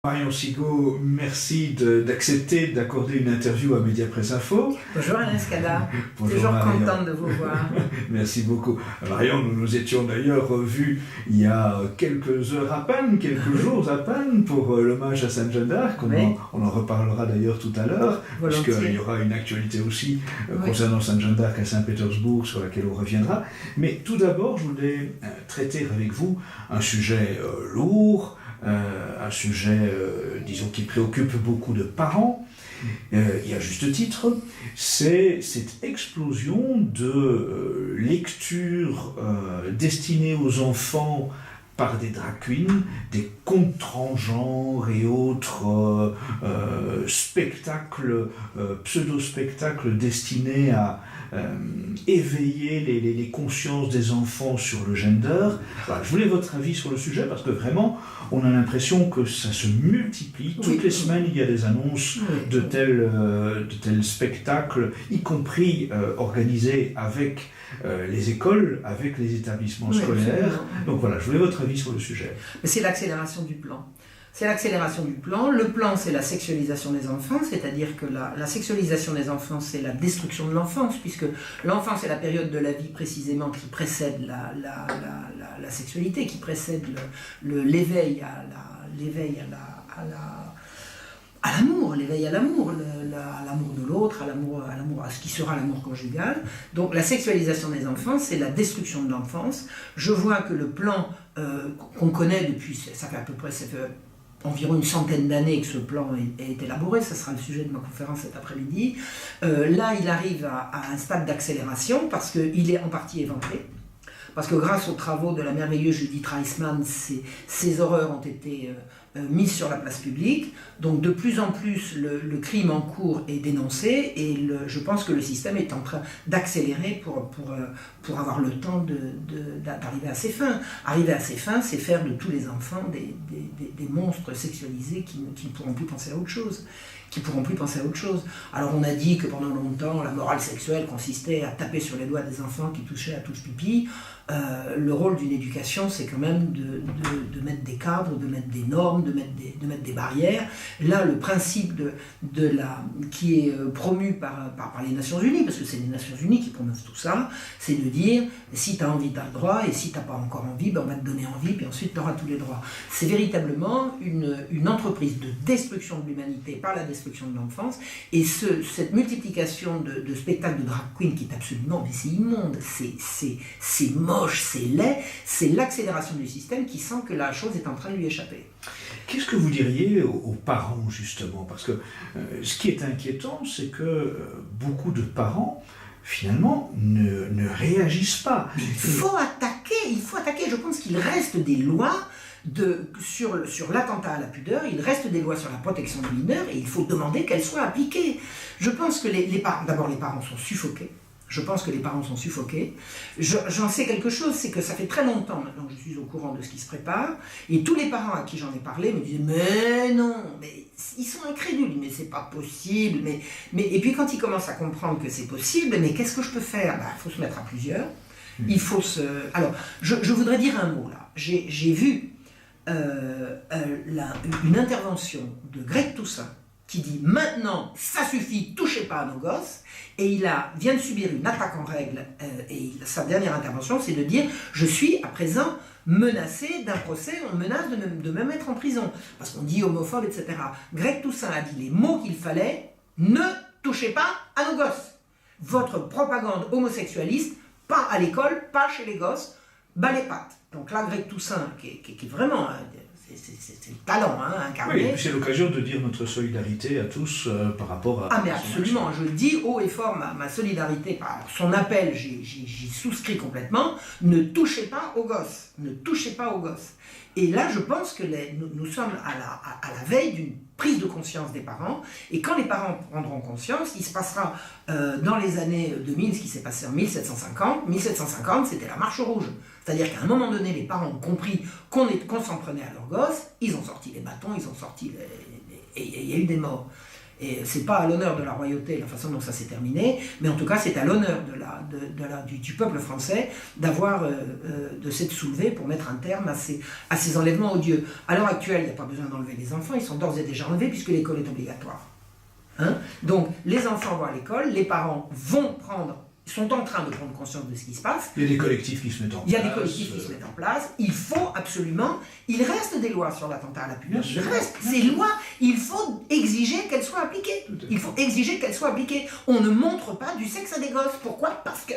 Marion Sigaud, merci d'accepter d'accorder une interview à Mediapresse Info. Bonjour Alain Scada, toujours Marion. contente de vous voir. Merci beaucoup. Marion, nous nous étions d'ailleurs vus il y a quelques heures à peine, quelques jours à peine, pour l'hommage à Sainte Jeanne d'Arc. On en reparlera d'ailleurs tout à l'heure, puisqu'il y aura une actualité aussi concernant Sainte Jeanne d'Arc à Saint-Pétersbourg, sur laquelle on reviendra. Mais tout d'abord, je voulais traiter avec vous un sujet lourd, un sujet, disons, qui préoccupe beaucoup de parents, et à juste titre, c'est cette explosion de lectures destinées aux enfants par des drag queens, des contes transgenres et autres spectacles, pseudo-spectacles destinés à éveiller les consciences des enfants sur le gender. Voilà, je voulais votre avis sur le sujet parce que vraiment, on a l'impression que ça se multiplie. Toutes les semaines, il y a des annonces de tels spectacles, y compris organisés avec les écoles, avec les établissements scolaires. Donc voilà, je voulais votre avis sur le sujet. C'est l'accélération du plan. C'est l'accélération du plan. Le plan, c'est la sexualisation des enfants, c'est-à-dire que la sexualisation des enfants, c'est la destruction de l'enfance, puisque l'enfance est la période de la vie précisément qui précède la sexualité, qui précède l'éveil à l'amour, l'éveil à l'amour, à l'amour de l'autre, à ce qui sera l'amour conjugal. Donc la sexualisation des enfants, c'est la destruction de l'enfance. Je vois que le plan qu'on connaît depuis, ça fait environ une centaine d'années que ce plan est élaboré, ce sera le sujet de ma conférence cet après-midi. Là, il arrive à un stade d'accélération parce qu'il est en partie éventré. Parce que grâce aux travaux de la merveilleuse Judith Reisman, ces horreurs ont été mises sur la place publique. Donc de plus en plus, le crime en cours est dénoncé et je pense que le système est en train d'accélérer pour avoir le temps d'arriver à ses fins. Arriver à ses fins, c'est faire de tous les enfants des monstres sexualisés qui ne pourront plus penser à autre chose. Alors on a dit que pendant longtemps, la morale sexuelle consistait à taper sur les doigts des enfants qui touchaient à touche pipi. Le rôle d'une éducation, c'est quand même de mettre des cadres, de mettre des normes, de mettre des barrières. Là, le principe qui est promu par les Nations Unies, parce que c'est les Nations Unies qui promeuvent tout ça, c'est de dire, si tu as envie, tu as le droit, et si tu n'as pas encore envie, on va te donner envie, puis ensuite tu auras tous les droits. C'est véritablement une entreprise de destruction de l'humanité par la destruction de l'enfance, et cette multiplication de spectacles de drag queen qui est absolument, mais c'est immonde, c'est moche, c'est laid, c'est l'accélération du système qui sent que la chose est en train de lui échapper. Qu'est-ce que vous diriez aux parents, justement? Parce que ce qui est inquiétant, c'est que beaucoup de parents, finalement, ne réagissent pas. Il faut attaquer. Je pense qu'il reste des lois sur l'attentat à la pudeur, il reste des lois sur la protection des mineurs et il faut demander qu'elles soient appliquées. Je pense que les parents sont suffoqués. J'en sais quelque chose, c'est que ça fait très longtemps maintenant que je suis au courant de ce qui se prépare, et tous les parents à qui j'en ai parlé me disaient « mais non, mais ils sont incrédules, mais c'est pas possible, et puis quand ils commencent à comprendre que c'est possible, mais qu'est-ce que je peux faire ? Il faut se mettre à plusieurs, il faut se... Alors, je voudrais dire un mot là, j'ai vu une intervention de Greg Toussaint, qui dit « maintenant, ça suffit, touchez pas à nos gosses », et il vient de subir une attaque en règle, et sa dernière intervention, c'est de dire « je suis à présent menacé d'un procès, on menace de me mettre en prison », parce qu'on dit homophobe, etc. Greg Toussaint a dit les mots qu'il fallait « ne touchez pas à nos gosses ». Votre propagande homosexualiste, pas à l'école, pas chez les gosses, bas les pattes. Donc là, Greg Toussaint, qui est vraiment... c'est le talent incarné. Oui, et puis c'est l'occasion de dire notre solidarité à tous par rapport à... Ah mais absolument, je dis haut et fort ma solidarité par son appel, j'y souscris complètement, ne touchez pas aux gosses, ne touchez pas aux gosses. Et là, je pense que nous sommes à la veille d'une prise de conscience des parents, et quand les parents prendront conscience, il se passera dans les années 2000 ce qui s'est passé en 1750. 1750, c'était la marche rouge. C'est-à-dire qu'à un moment donné, les parents ont compris qu'on s'en prenait à leurs gosses, ils ont sorti les bâtons, et il y a eu des morts. Et c'est pas à l'honneur de la royauté, la façon dont ça s'est terminé, mais en tout cas c'est à l'honneur du peuple français de s'être soulevé pour mettre un terme à ces enlèvements odieux. À l'heure actuelle, il n'y a pas besoin d'enlever les enfants, ils sont d'ores et déjà enlevés puisque l'école est obligatoire. Donc les enfants vont à l'école, les parents sont en train de prendre conscience de ce qui se passe. Il y a des collectifs qui se mettent en place. Il y a des collectifs qui se mettent en place. Il faut absolument... Il reste des lois sur l'attentat à la pudeur. Il reste ces lois. Il faut exiger qu'elles soient appliquées. Il faut exiger qu'elles soient appliquées. On ne montre pas du sexe à des gosses. Pourquoi ? Parce que...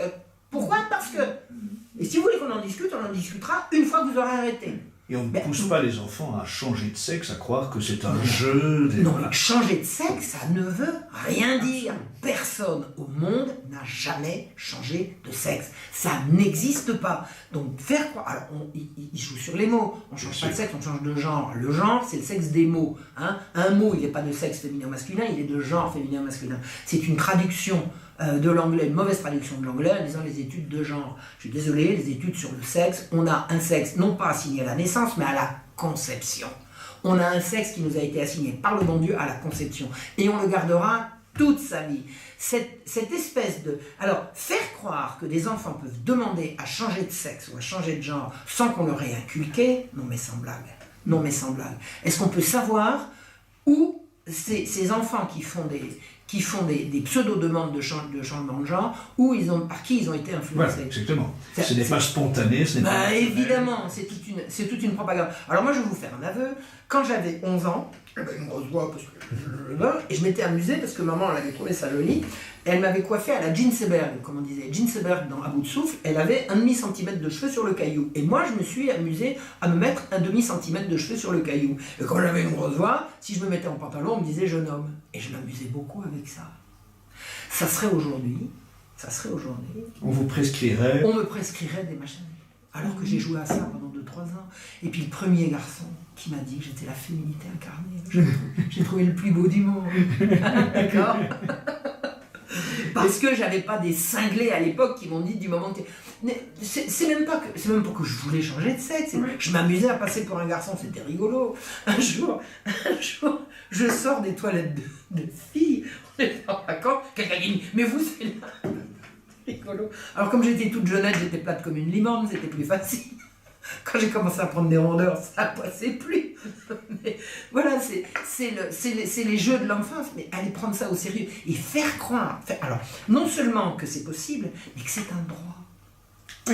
Et si vous voulez qu'on en discute, on en discutera une fois que vous aurez arrêté. Et on ne pousse pas les enfants à changer de sexe, à croire que c'est un jeu. Non, mais changer de sexe, ça ne veut rien dire. Personne au monde n'a jamais changé de sexe. Ça n'existe pas. Donc faire croire... Alors, il joue sur les mots. On ne change pas de sexe, on change de genre. Le genre, c'est le sexe des mots. Un mot, il n'est pas de sexe féminin ou masculin, il est de genre féminin ou masculin. C'est une traduction de l'anglais, une mauvaise traduction de l'anglais en disant les études de genre. Je suis désolé, les études sur le sexe, on a un sexe non pas assigné à la naissance, mais à la conception. On a un sexe qui nous a été assigné par le bon Dieu à la conception. Et on le gardera toute sa vie. Cette espèce de... Alors, faire croire que des enfants peuvent demander à changer de sexe ou à changer de genre sans qu'on leur ait inculqué, non mais sans blague. Non mais sans blague. Est-ce qu'on peut savoir où ces enfants qui font des pseudo-demandes de changement de genre, par qui ils ont été influencés. Voilà, exactement. Ce n'est pas spontané, ce n'est pas... Évidemment, c'est toute une propagande. Alors moi, je vais vous faire un aveu. Quand j'avais 11 ans, j'avais une grosse voix, et je m'étais amusée parce que maman, elle avait trouvé ça joli. Elle m'avait coiffée à la Ginsberg, comme on disait. Ginsberg, dans À bout de souffle, elle avait 1,5 cm de cheveux sur le caillou. Et moi, je me suis amusée à me mettre 1,5 cm de cheveux sur le caillou. Et quand j'avais une grosse voix, si je me mettais en pantalon, on me disait jeune homme. Et je m'amusais beaucoup avec ça. Ça serait aujourd'hui. On vous prescrirait... On me prescrirait des machins. Alors que j'ai joué à ça pendant 2-3 ans. Et puis le premier garçon qui m'a dit que j'étais la féminité incarnée. J'ai trouvé le plus beau du monde. D'accord ? Parce que j'avais pas des cinglés à l'époque qui m'ont dit du moment que... C'est même pas que je voulais changer de sexe. Je m'amusais à passer pour un garçon, c'était rigolo. Un jour, je sors des toilettes de filles. On est en vacances. Quelqu'un dit « Mais vous, c'est là !» Rigolo. Alors comme j'étais toute jeunette, j'étais plate comme une limonde, c'était plus facile. Quand j'ai commencé à prendre des rondeurs, ça ne passait plus. Mais voilà, c'est les jeux de l'enfance, mais aller prendre ça au sérieux et faire croire. Alors, non seulement que c'est possible, mais que c'est un droit.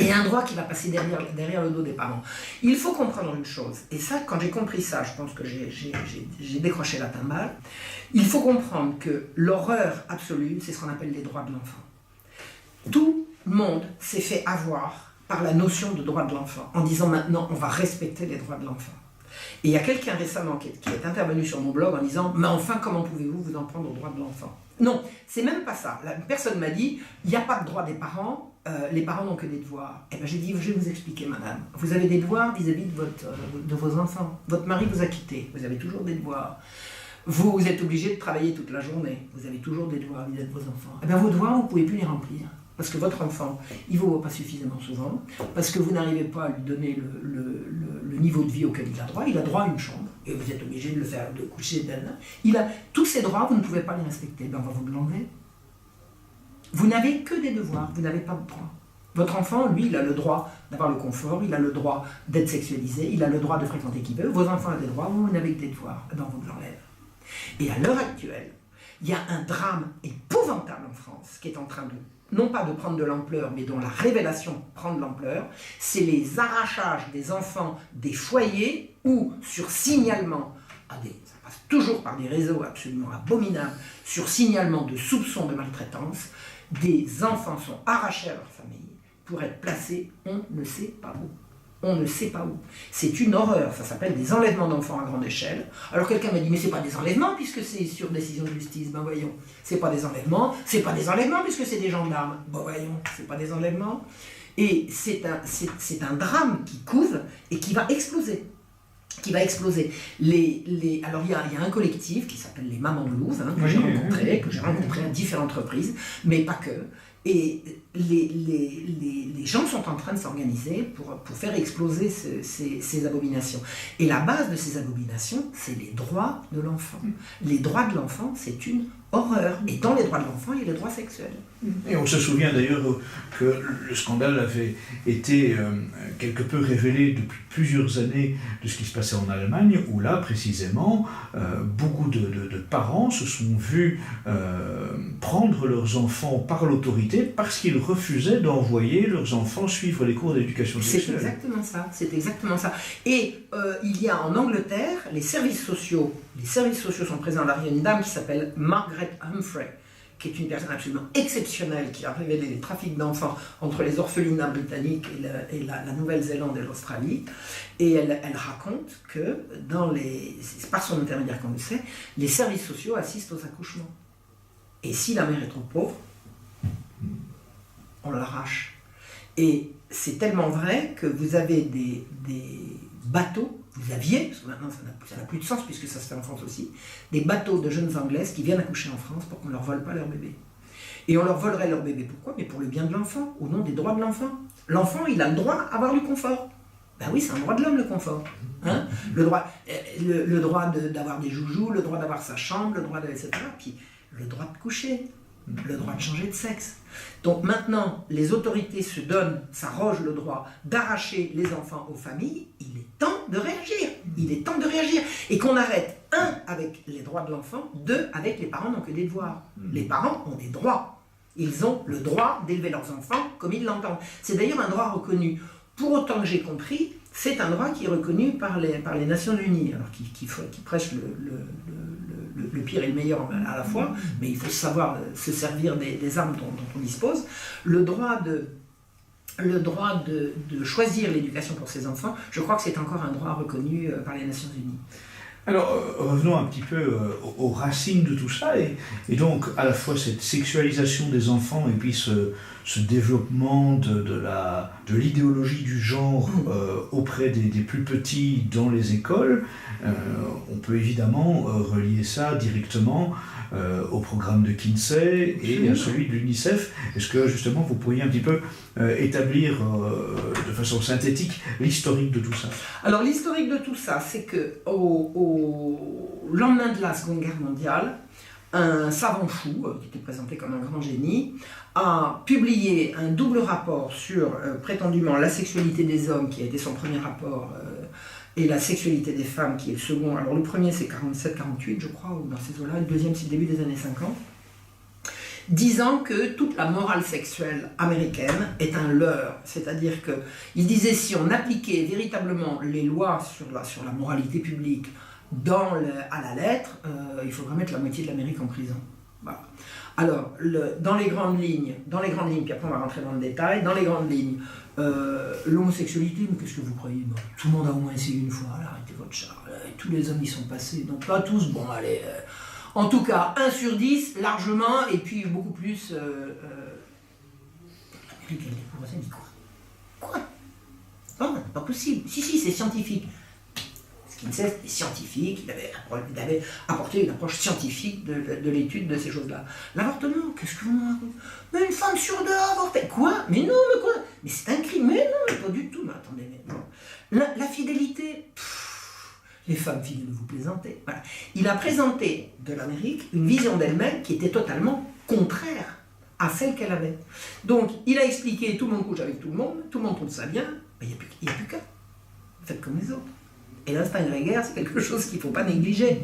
Et un droit qui va passer derrière le dos des parents. Il faut comprendre une chose, et ça, quand j'ai compris ça, je pense que j'ai décroché la timbale. Il faut comprendre que l'horreur absolue, c'est ce qu'on appelle les droits de l'enfant. Tout le monde s'est fait avoir par la notion de droit de l'enfant, en disant maintenant on va respecter les droits de l'enfant. Et il y a quelqu'un récemment qui est intervenu sur mon blog en disant mais enfin comment pouvez-vous vous en prendre aux droits de l'enfant ? Non, c'est même pas ça. La personne m'a dit il n'y a pas de droit des parents, les parents n'ont que des devoirs. Et bien j'ai dit je vais vous expliquer madame, vous avez des devoirs vis-à-vis de vos enfants. Votre mari vous a quitté, vous avez toujours des devoirs. Vous êtes obligé de travailler toute la journée, vous avez toujours des devoirs vis-à-vis de vos enfants. Et bien vos devoirs vous ne pouvez plus les remplir. Parce que votre enfant, il ne vous voit pas suffisamment souvent, parce que vous n'arrivez pas à lui donner le niveau de vie auquel il a droit à une chambre, et vous êtes obligé de le faire, de coucher d'elle. Il a tous ces droits, vous ne pouvez pas les respecter, ben on va vous l'enlever. Vous n'avez que des devoirs, vous n'avez pas de droits. Votre enfant, lui, il a le droit d'avoir le confort, il a le droit d'être sexualisé, il a le droit de fréquenter qui veut, vos enfants ont des droits, vous n'avez que des devoirs, ben on vous l'enlève. Et à l'heure actuelle, il y a un drame épouvantable en France qui est en train de non pas de prendre de l'ampleur, mais dont la révélation prend de l'ampleur, c'est les arrachages des enfants des foyers où, sur signalement, ça passe toujours par des réseaux absolument abominables, sur signalement de soupçons de maltraitance, des enfants sont arrachés à leur famille pour être placés on ne sait pas où. On ne sait pas où. C'est une horreur, ça s'appelle des enlèvements d'enfants à grande échelle. Alors quelqu'un m'a dit, mais c'est pas des enlèvements puisque c'est sur décision de justice. Ben voyons, c'est pas des enlèvements puisque c'est des gendarmes. Ben voyons, c'est pas des enlèvements. Et c'est un drame qui couve et qui va exploser. Alors il y a un collectif qui s'appelle les Mamans de Louvre, que j'ai rencontré à différentes reprises, mais pas que. Et les gens sont en train de s'organiser pour faire exploser ces abominations. Et la base de ces abominations, c'est les droits de l'enfant. Les droits de l'enfant, c'est une horreur. Et dans les droits de l'enfant, il y a les droits sexuels. Et on se souvient d'ailleurs que le scandale avait été quelque peu révélé depuis plusieurs années de ce qui se passait en Allemagne, où là, précisément, beaucoup de parents se sont vus prendre leurs enfants par l'autorité parce qu'ils refusaient d'envoyer leurs enfants suivre les cours d'éducation sexuelle. C'est exactement ça. Et il y a en Angleterre, les services sociaux sont présents là. Il y a une dame qui s'appelle Margaret Humphrey, qui est une personne absolument exceptionnelle, qui a révélé les trafics d'enfants entre les orphelinats britanniques et la Nouvelle-Zélande et l'Australie. Et elle raconte que, c'est par son intermédiaire qu'on le sait, les services sociaux assistent aux accouchements. Et si la mère est trop pauvre, on l'arrache. Et c'est tellement vrai que vous avez des bateaux, vous aviez, parce que maintenant ça n'a plus de sens puisque ça se fait en France aussi, des bateaux de jeunes Anglaises qui viennent accoucher en France pour qu'on ne leur vole pas leur bébé. Et on leur volerait leur bébé, pourquoi? Mais pour le bien de l'enfant, au nom des droits de l'enfant. L'enfant, il a le droit à avoir du confort. Ben oui, c'est un droit de l'homme, le confort. Hein? Le droit d'avoir des joujoux, le droit d'avoir sa chambre, le droit de... etc. Puis le droit de coucher, le droit de changer de sexe. Donc maintenant, les autorités s'arrogent le droit d'arracher les enfants aux familles. Il est temps de réagir. Il est temps de réagir. Et qu'on arrête, 1, avec les droits de l'enfant, 2, avec les parents n'ont que des devoirs. Les parents ont des droits. Ils ont le droit d'élever leurs enfants comme ils l'entendent. C'est d'ailleurs un droit reconnu. Pour autant que j'ai compris, c'est un droit qui est reconnu par les Nations Unies, alors qui prêche le pire et le meilleur à la fois, mais il faut savoir se servir des armes dont on dispose. Le droit de choisir l'éducation pour ses enfants, je crois que c'est encore un droit reconnu par les Nations Unies. Alors, revenons un petit peu aux racines de tout ça, et donc à la fois cette sexualisation des enfants et puis ce développement de l'idéologie du genre auprès des plus petits dans les écoles. On peut évidemment relier ça directement au programme de Kinsey et à celui de l'UNICEF. Est-ce que justement vous pourriez un petit peu établir de façon synthétique l'historique de tout ça? Alors l'historique de tout ça, c'est que au lendemain de la Seconde Guerre mondiale, un savant fou, qui était présenté comme un grand génie, a publié un double rapport sur prétendument la sexualité des hommes, qui a été son premier rapport, et la sexualité des femmes, qui est le second. Alors le premier c'est 47-48, je crois, ou dans ces eaux-là, le deuxième c'est le début des années 50, disant que toute la morale sexuelle américaine est un leurre. C'est-à-dire qu'il disait si on appliquait véritablement les lois sur la moralité publique à la lettre, il faudrait mettre la moitié de l'Amérique en prison. Voilà. Alors, dans les grandes lignes, puis après on va rentrer dans le détail, dans les grandes lignes, l'homosexualité, mais qu'est-ce que vous croyez? Bon, tout le monde a au moins essayé une fois, là, arrêtez votre char, tous les hommes y sont passés, donc pas tous, bon allez, en tout cas 1 sur 10, largement, et puis beaucoup plus, l'Amérique elle est dit quoi? Non, pas possible, si c'est scientifique. Kinsey était scientifique, il avait apporté une approche scientifique de l'étude de ces choses-là. L'avortement, qu'est-ce que vous me racontez? Mais une femme sur 2 a avorté. Quoi? Mais non, mais quoi? Mais c'est un crime, mais non, mais pas du tout. Mais attendez, mais non. La fidélité, les femmes fidèles, vous plaisantez. Voilà. Il a présenté de l'Amérique une vision d'elle-même qui était totalement contraire à celle qu'elle avait. Donc, il a expliqué, tout le monde couche avec tout le monde trouve ça bien, mais il n'y a plus qu'à. Faites comme les autres. Et l'instinct grégaire, c'est quelque chose qu'il ne faut pas négliger.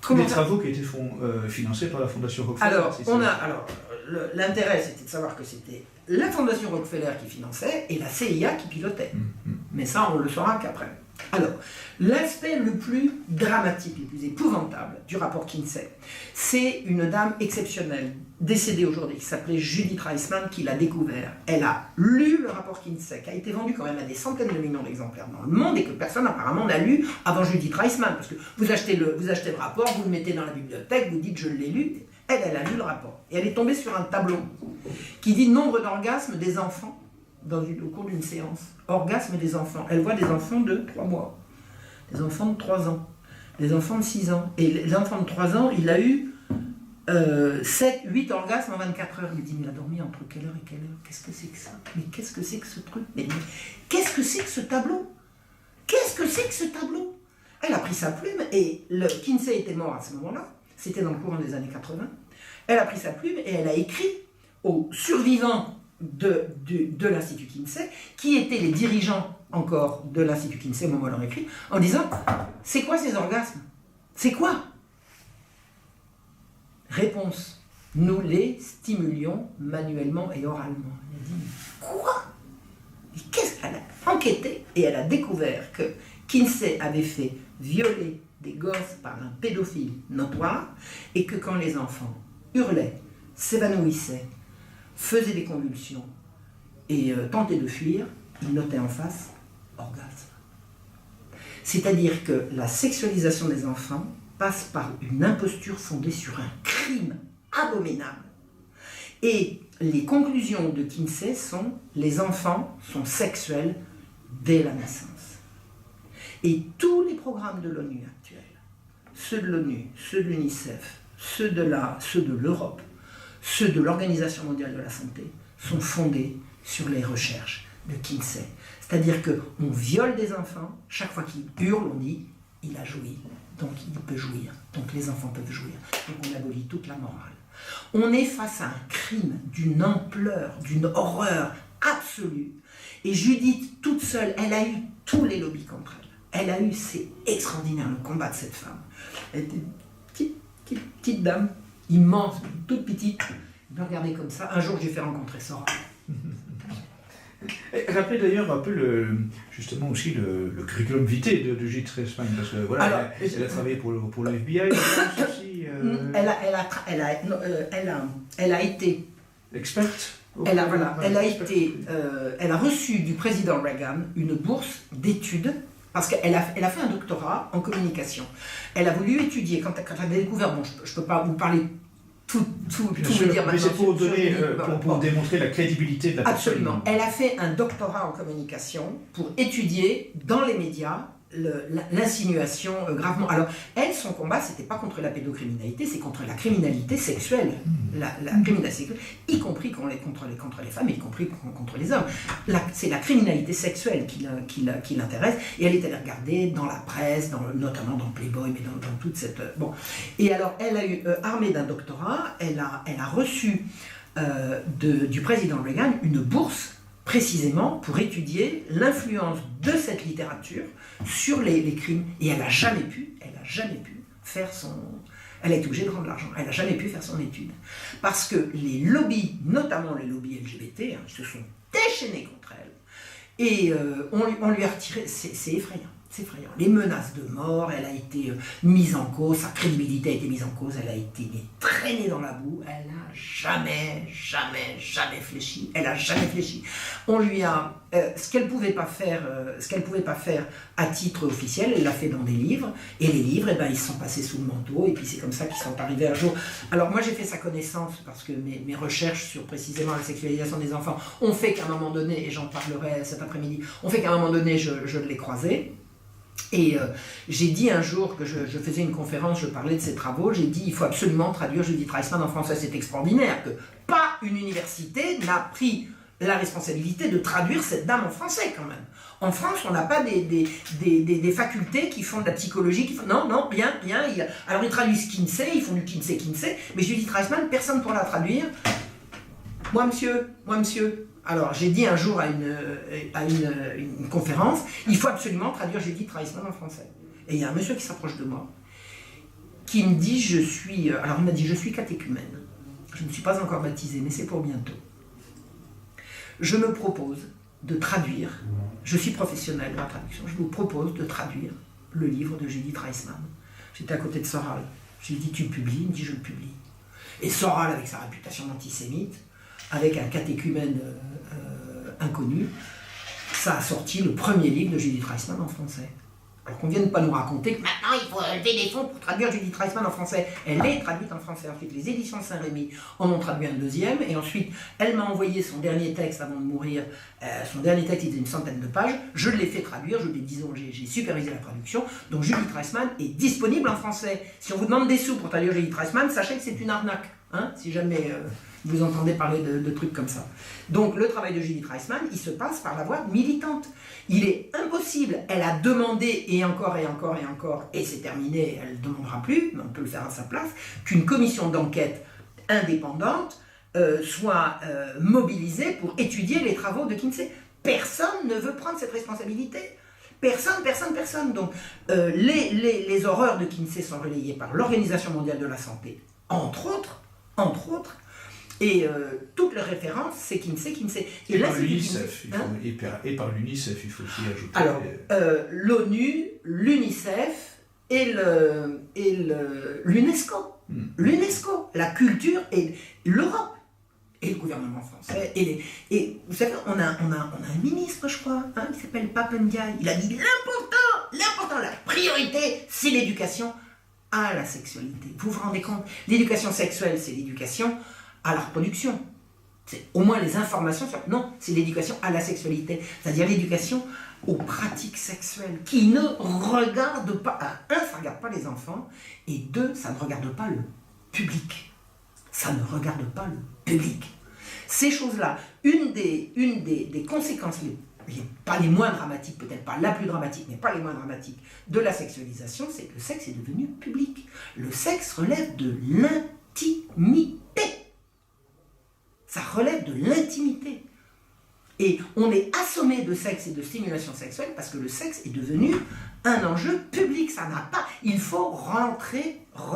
Des travaux qui étaient financés par la Fondation Rockefeller. Alors, l'intérêt, c'était de savoir que c'était la Fondation Rockefeller qui finançait et la CIA qui pilotait. Mais ça, on le saura qu'après. Alors, l'aspect le plus dramatique, le plus épouvantable du rapport Kinsey, c'est une dame exceptionnelle, décédée aujourd'hui, qui s'appelait Judith Reisman, qui l'a découvert. Elle a lu le rapport Kinsey, qui a été vendu quand même à des centaines de millions d'exemplaires dans le monde et que personne apparemment n'a lu avant Judith Reisman. Parce que vous achetez le rapport, vous le mettez dans la bibliothèque, vous dites je l'ai lu. Elle a lu le rapport. Et elle est tombée sur un tableau qui dit nombre d'orgasmes des enfants au cours d'une séance. Orgasme des enfants. Elle voit des enfants de 3 mois, des enfants de 3 ans, des enfants de 6 ans. Et les enfants de 3 ans, il a eu 7, 8 orgasmes en 24 heures. Il me dit, mais il a dormi entre quelle heure et quelle heure? Qu'est-ce que c'est que ça? Mais qu'est-ce que c'est que ce truc? Mais qu'est-ce que c'est que ce tableau? Qu'est-ce que c'est que ce tableau? Elle a pris sa plume, et le Kinsey était mort à ce moment-là, c'était dans le courant des années 80. Elle a pris sa plume et elle a écrit aux survivants de l'Institut Kinsey, qui étaient les dirigeants encore de l'Institut Kinsey au moment où elle leur écrit, en disant, c'est quoi ces orgasmes? C'est quoi? Réponse, nous les stimulions manuellement et oralement. Elle a dit, quoi? Qu'est-ce qu'elle a enquêté, et elle a découvert que Kinsey avait fait violer des gosses par un pédophile notoire, et que quand les enfants hurlaient, s'évanouissaient, faisaient des convulsions et tentaient de fuir, ils notaient en face orgasme. C'est-à-dire que la sexualisation des enfants passe par une imposture fondée sur un crime abominable. Et les conclusions de Kinsey sont: les enfants sont sexuels dès la naissance. Et tous les programmes de l'ONU actuels, ceux de l'ONU, ceux de l'UNICEF, ceux de l'Europe, ceux de l'Organisation mondiale de la santé, sont fondés sur les recherches de Kinsey. C'est-à-dire qu'on viole des enfants, chaque fois qu'ils hurlent, on dit « il a joui ». Donc il peut jouir, donc les enfants peuvent jouir. Donc on abolit toute la morale. On est face à un crime d'une ampleur, d'une horreur absolue. Et Judith, toute seule, elle a eu tous les lobbies contre elle. Elle a eu, c'est extraordinaire, le combat de cette femme. Elle était une petite dame, immense, toute petite. Je me regardais comme ça. Un jour, j'ai fait rencontrer Sora. Rappelez d'ailleurs un peu justement aussi le curriculum vitae de Judith Reisman, parce que voilà, alors, elle a travaillé pour le FBI, aussi. Elle a été experte. Elle a reçu du président Reagan une bourse d'études, parce qu'elle a fait un doctorat en communication. Elle a voulu étudier, quand elle a découvert, bon, je ne peux pas vous parler tout vous dire maintenant. Mais c'est pour démontrer la crédibilité de la personne. Absolument. Elle a fait un doctorat en communication pour étudier dans les médias l'insinuation gravement. Alors, elle, son combat, c'était pas contre la pédocriminalité, c'est contre la criminalité sexuelle. La criminalité sexuelle, y compris contre les femmes, y compris contre les hommes. C'est la criminalité sexuelle qui l'intéresse, et elle est allée regarder dans la presse, notamment dans Playboy, mais dans toute cette... Bon. Et alors, elle a eu, armée d'un doctorat, elle a reçu du président Reagan une bourse précisément pour étudier l'influence de cette littérature sur les crimes. Et elle n'a jamais pu faire son... Elle a été obligée de rendre l'argent. Elle n'a jamais pu faire son étude. Parce que les lobbies, notamment les lobbies LGBT, ils se sont déchaînés contre elle. Et on lui a retiré... C'est effrayant. C'est effrayant. Les menaces de mort, elle a été mise en cause, sa crédibilité a été mise en cause, elle a été traînée dans la boue, elle n'a jamais fléchi. Elle n'a jamais fléchi. On lui a... ce qu'elle ne pouvait pas faire à titre officiel, elle l'a fait dans des livres, et les livres, ils se sont passés sous le manteau, et puis c'est comme ça qu'ils sont arrivés un jour. Alors moi j'ai fait sa connaissance, parce que mes recherches sur précisément la sexualisation des enfants ont fait qu'à un moment donné, et j'en parlerai cet après-midi, ont fait qu'à un moment donné je l'ai croisée. Et j'ai dit un jour que je faisais une conférence, je parlais de ses travaux, j'ai dit il faut absolument traduire Judith Reisman en français. C'est extraordinaire que pas une université n'a pris la responsabilité de traduire cette dame en français quand même. En France, on n'a pas des facultés qui font de la psychologie, non, rien. Alors ils traduisent Kinsey, ils font du Kinsey, mais Judith Reisman, personne pour la traduire. Moi monsieur. Alors, j'ai dit un jour à une conférence, il faut absolument traduire Judith Reisman en français. Et il y a un monsieur qui s'approche de moi, qui me dit, il m'a dit, je suis catéchumène. Je ne suis pas encore baptisé, mais c'est pour bientôt. Je me propose de traduire, je suis professionnel de la traduction, je vous propose de traduire le livre de Judith Reisman. J'étais à côté de Soral. Je lui ai dit, tu publies? Il me dit, je le publie. Et Soral, avec sa réputation d'antisémite, avec un catéchumène inconnu, ça a sorti le premier livre de Judith Reisman en français. Alors qu'on ne vienne pas nous raconter que maintenant il faut lever des fonds pour traduire Judith Reisman en français. Elle est traduite en français. Ensuite, les éditions de Saint-Rémy en ont traduit un deuxième. Et ensuite, elle m'a envoyé son dernier texte avant de mourir. Son dernier texte, il faisait une centaine de pages. Je l'ai fait traduire. J'ai supervisé la traduction. Donc Judith Reisman est disponible en français. Si on vous demande des sous pour traduire Judith Reisman, sachez que c'est une arnaque. Hein, si jamais vous entendez parler de trucs comme ça. Donc le travail de Judith Reisman, il se passe par la voie militante. Il est impossible, elle a demandé et encore, et c'est terminé, elle ne demandera plus, mais on peut le faire à sa place, qu'une commission d'enquête indépendante soit mobilisée pour étudier les travaux de Kinsey. Personne ne veut prendre cette responsabilité. Personne. Donc les horreurs de Kinsey sont relayées par l'Organisation mondiale de la santé, entre autres, et toutes les références, c'est Kinsey. Et par l'UNICEF, il faut aussi ajouter... Alors, l'ONU, l'UNICEF et l'UNESCO. L'UNESCO, la culture et l'Europe. Et le gouvernement français. Et vous savez, on a un ministre, je crois, qui s'appelle Pap Ndiaye. Il a dit l'important, la priorité, c'est l'éducation à la sexualité. Vous vous rendez compte? L'éducation sexuelle, c'est l'éducation à la reproduction. C'est au moins les informations sur... Non, c'est l'éducation à la sexualité. C'est-à-dire l'éducation aux pratiques sexuelles qui ne regardent pas... Un, ça ne regarde pas les enfants, et deux, ça ne regarde pas le public. Ça ne regarde pas le public. Ces choses-là, une des conséquences, pas les moins dramatiques, peut-être pas la plus dramatique, mais pas les moins dramatiques, de la sexualisation, c'est que le sexe est devenu public. Le sexe relève de l'intimité. Ça relève de l'intimité. Et on est assommé de sexe et de stimulation sexuelle parce que le sexe est devenu un enjeu public. Ça n'a pas... Il faut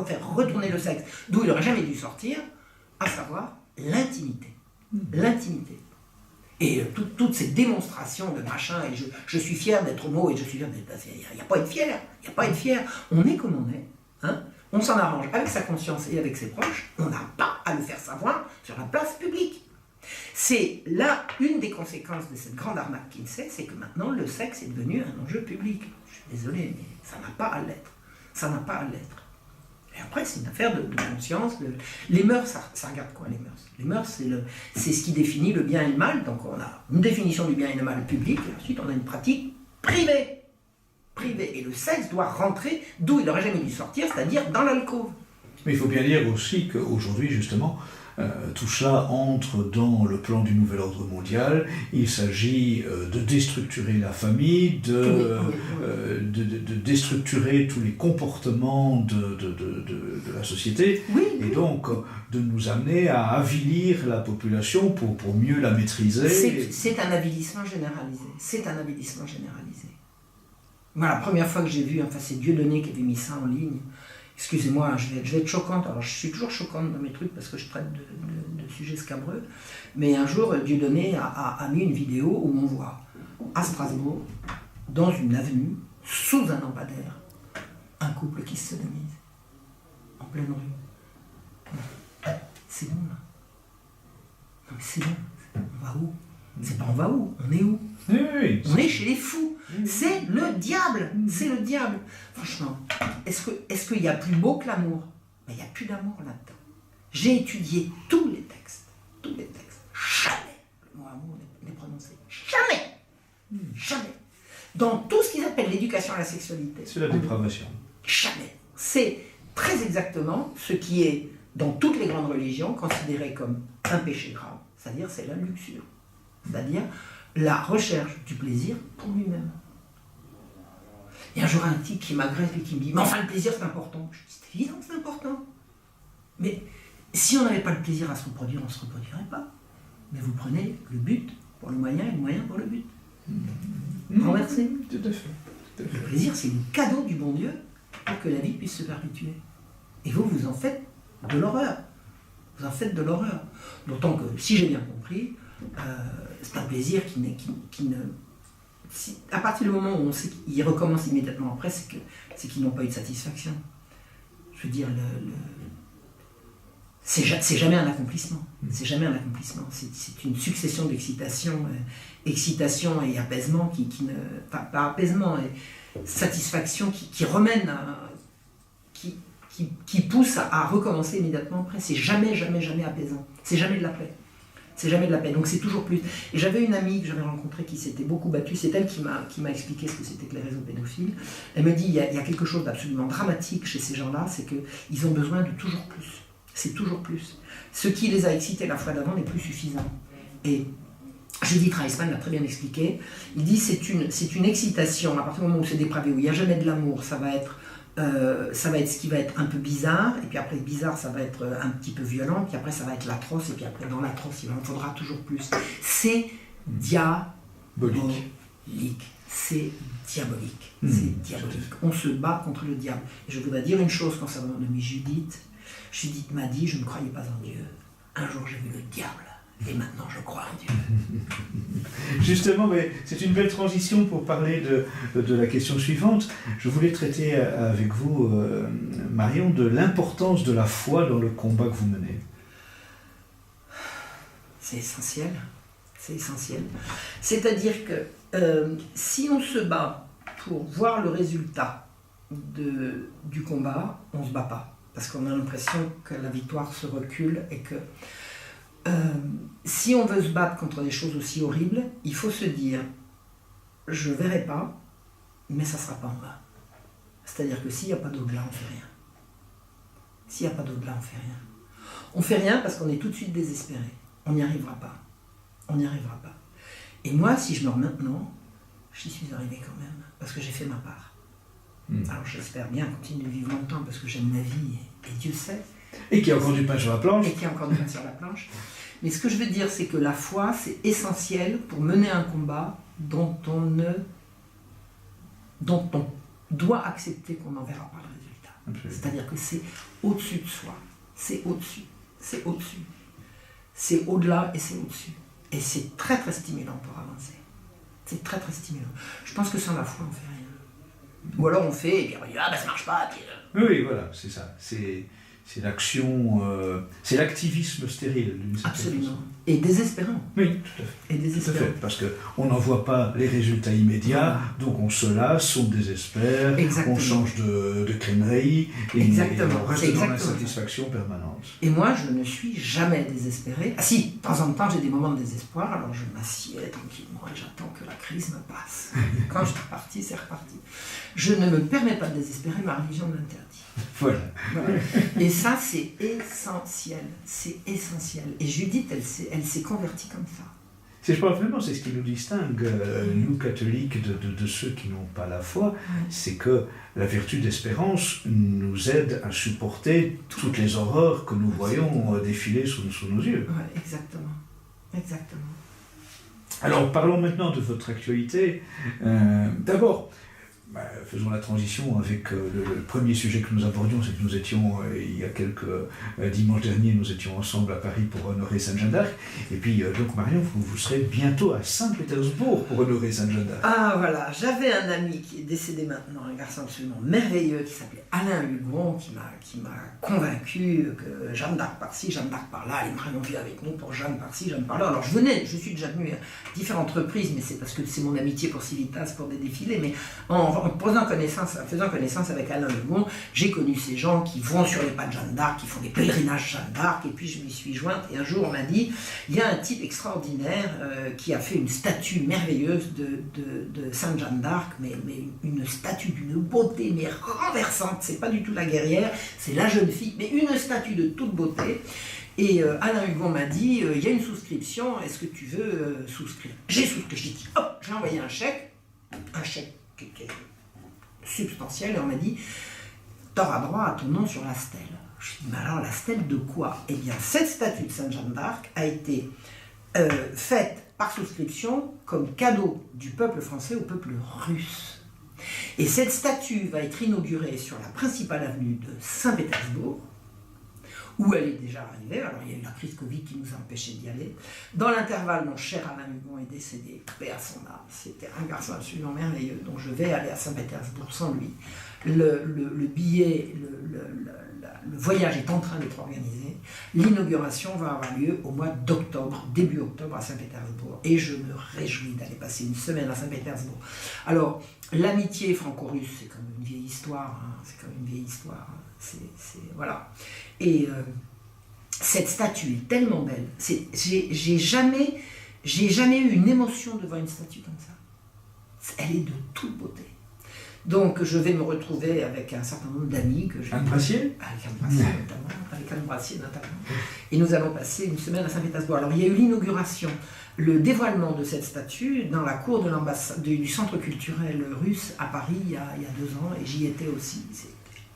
faire retourner le sexe d'où il n'aurait jamais dû sortir, à savoir l'intimité. L'intimité. Et toutes ces démonstrations de machin, et je suis fier d'être homo, et je suis fier d'être... Il n'y a pas à être fier. On est comme on est. Hein. On s'en arrange avec sa conscience et avec ses proches. On n'a pas à le faire savoir sur la place publique. C'est là une des conséquences de cette grande arnaque Kinsey, c'est que maintenant le sexe est devenu un enjeu public. Je suis désolé, mais ça n'a pas à l'être. Ça n'a pas à l'être. Et après, c'est une affaire de conscience. Les mœurs, ça regarde quoi, les mœurs? Les mœurs, c'est ce qui définit le bien et le mal. Donc on a une définition du bien et le mal public, et ensuite on a une pratique privée. Et le sexe doit rentrer d'où il n'aurait jamais dû sortir, c'est-à-dire dans l'alcôve. Mais il faut bien dire aussi qu'aujourd'hui, justement, tout cela entre dans le plan du nouvel ordre mondial. Il s'agit de déstructurer la famille, de déstructurer tous les comportements de la société, et donc de nous amener à avilir la population pour mieux la maîtriser. C'est un avilissement généralisé. Voilà, la première fois que j'ai vu, c'est Dieudonné qui avait mis ça en ligne. Excusez-moi, je vais être choquante. Alors, je suis toujours choquante dans mes trucs parce que je traite de sujets scabreux. Mais un jour, Dieudonné a mis une vidéo où on voit, à Strasbourg, dans une avenue, sous un lampadaire, un couple qui se sodomise, en pleine rue. C'est bon, là. Non, mais c'est bon. On va où? C'est pas on va où? On est où? Oui. On est chez les fous. C'est le diable. C'est le diable. Franchement, est-ce qu'il y a plus beau que l'amour? Il n'y a plus d'amour là-dedans. J'ai étudié tous les textes. Jamais le mot amour n'est prononcé. Jamais. Dans tout ce qu'ils appellent l'éducation à la sexualité. C'est la dépravation. Jamais. C'est très exactement ce qui est, dans toutes les grandes religions, considéré comme un péché grave. C'est-à-dire, c'est la luxure. C'est-à-dire la recherche du plaisir pour lui-même. Et un jour, un type qui m'agresse et qui me dit « Mais enfin, le plaisir, c'est important. » Je dis « C'est évident que c'est important. Mais si on n'avait pas le plaisir à se reproduire, on ne se reproduirait pas. Mais vous prenez le but pour le moyen et le moyen pour le but. Renversé. Tout à fait. Le plaisir, c'est le cadeau du bon Dieu pour que la vie puisse se perpétuer. Et vous en faites de l'horreur. D'autant que, si j'ai bien compris, c'est un plaisir qui ne... à partir du moment où on sait qu'il recommence immédiatement après, c'est qu'ils n'ont pas eu de satisfaction. Je veux dire, c'est jamais un accomplissement. C'est une succession d'excitation, excitation et apaisement qui ne... Pas apaisement, satisfaction qui remène, qui pousse à recommencer immédiatement après. C'est jamais, jamais, jamais apaisant. C'est jamais de la paix. C'est jamais de la paix. Donc c'est toujours plus. Et j'avais une amie que j'avais rencontrée qui s'était beaucoup battue. C'est elle qui m'a expliqué ce que c'était que les réseaux pédophiles. Elle me dit il y a quelque chose d'absolument dramatique chez ces gens-là, c'est qu'ils ont besoin de toujours plus. C'est toujours plus. Ce qui les a excités la fois d'avant n'est plus suffisant. Et Judith Reisman l'a très bien expliqué. Il dit c'est une excitation à partir du moment où c'est dépravé, où il n'y a jamais de l'amour, ça va être ce qui va être un peu bizarre, et puis après bizarre ça va être un petit peu violent, puis après ça va être l'atroce, et puis après dans l'atroce il en faudra toujours plus. C'est diabolique. C'est diabolique. C'est diabolique. On se bat contre le diable. Et je voudrais dire une chose concernant mon amie Judith. Judith m'a dit, je ne croyais pas en Dieu. Un jour j'ai vu le diable. Et maintenant, je crois en Dieu. Justement, mais c'est une belle transition pour parler de la question suivante. Je voulais traiter avec vous, Marion, de l'importance de la foi dans le combat que vous menez. C'est essentiel. C'est essentiel. C'est-à-dire que si on se bat pour voir le résultat du combat, on ne se bat pas. Parce qu'on a l'impression que la victoire se recule et que si on veut se battre contre des choses aussi horribles, il faut se dire je ne verrai pas, mais ça ne sera pas en vain. C'est-à-dire que s'il n'y a pas d'au-delà, on ne fait rien. S'il n'y a pas d'au-delà, on ne fait rien. On ne fait rien parce qu'on est tout de suite désespéré. On n'y arrivera pas. On n'y arrivera pas. Et moi, si je meurs maintenant, j'y suis arrivé quand même, parce que j'ai fait ma part. Alors j'espère bien continuer de vivre longtemps parce que j'aime la vie et Dieu sait. Et qu'il y a encore du pain sur la planche. Et qu'il y a encore du pain sur la planche. Mais ce que je veux dire, c'est que la foi, c'est essentiel pour mener un combat dont on doit accepter qu'on n'en verra pas le résultat. Absolument. C'est-à-dire que c'est au-dessus de soi. C'est au-dessus. C'est au-dessus. C'est au-delà et c'est au-dessus. Et c'est très très stimulant pour avancer. C'est très très stimulant. Je pense que sans la foi, on ne fait rien. Ou alors on fait, et puis on dit, ça marche pas. Puis... Oui, voilà, c'est ça. C'est l'action, c'est l'activisme stérile d'une certaine façon. Absolument. Et désespérant. Oui, tout à fait. Et désespérant. Tout à fait, parce qu'on n'en voit pas les résultats immédiats, donc on se lasse, on désespère, on change de crèmerie, et on reste dans l'insatisfaction permanente. Et moi, je ne suis jamais désespérée. Ah si, de temps en temps, j'ai des moments de désespoir, alors je m'assieds tranquillement et j'attends que la crise me passe. Quand je suis reparti, c'est reparti. Je ne me permets pas de désespérer, ma religion me l'interdit. Voilà. Et ça, c'est essentiel. C'est essentiel. Et Judith, elle s'est convertie comme ça. Je pense vraiment, c'est ce qui nous distingue, nous catholiques, de ceux qui n'ont pas la foi, c'est que la vertu d'espérance nous aide à supporter toutes les horreurs que nous voyons défiler sous nos yeux. Oui, exactement. Exactement. Alors, parlons maintenant de votre actualité. D'abord, faisons la transition avec le premier sujet que nous abordions, c'est que nous étions, il y a quelques dimanches derniers, nous étions ensemble à Paris pour honorer Sainte Jeanne d'Arc. Et puis, donc Marion, vous serez bientôt à Saint-Pétersbourg pour honorer Sainte Jeanne d'Arc. Ah voilà, j'avais un ami qui est décédé maintenant, un garçon absolument merveilleux qui s'appelait Alain Hugon, qui m'a convaincu que Jeanne d'Arc par-ci, Jeanne d'Arc par-là, les Marion vit avec nous pour Jeanne par-ci, Jeanne par-là. Alors je suis déjà venu à différentes reprises, mais c'est parce que c'est mon amitié pour Civitas, pour des défilés, mais en faisant connaissance avec Alain Hugon, j'ai connu ces gens qui vont sur les pas de Jeanne d'Arc, qui font des pèlerinages Jeanne d'Arc, et puis je m'y suis jointe, et un jour on m'a dit, il y a un type extraordinaire qui a fait une statue merveilleuse de Sainte Jeanne d'Arc, mais une statue d'une beauté mais renversante, c'est pas du tout la guerrière, c'est la jeune fille, mais une statue de toute beauté. Et Alain Hugon m'a dit, il y a une souscription, est-ce que tu veux souscrire? J'ai souscrit, j'ai dit, hop, j'ai envoyé un chèque qui était substantiel, et on m'a dit, t'auras droit à ton nom sur la stèle. Je me suis dit, mais alors la stèle de quoi? Eh bien, cette statue de Sainte Jeanne d'Arc a été faite par souscription comme cadeau du peuple français au peuple russe. Et cette statue va être inaugurée sur la principale avenue de Saint-Pétersbourg, où elle est déjà arrivée. Alors il y a eu la crise Covid qui nous a empêchés d'y aller. Dans l'intervalle, mon cher Alain Hugon est décédé, paix à son âme. C'était un garçon absolument merveilleux, donc je vais aller à Saint-Pétersbourg sans lui. Le billet, le voyage est en train d'être organisé. L'inauguration va avoir lieu au mois d'octobre, début octobre à Saint-Pétersbourg. Et je me réjouis d'aller passer une semaine à Saint-Pétersbourg. Alors, l'amitié franco-russe, c'est comme une vieille histoire. Voilà. Et cette statue est tellement belle. J'ai jamais eu une émotion devant une statue comme ça. Elle est de toute beauté. Donc je vais me retrouver avec un certain nombre d'amis que j'ai... Anne Brassier ? Avec Anne Brassier notamment. Et nous allons passer une semaine à Saint-Pétersbourg. Alors il y a eu l'inauguration, le dévoilement de cette statue dans la cour de du centre culturel russe à Paris il y a 2 ans, et j'y étais aussi. C'est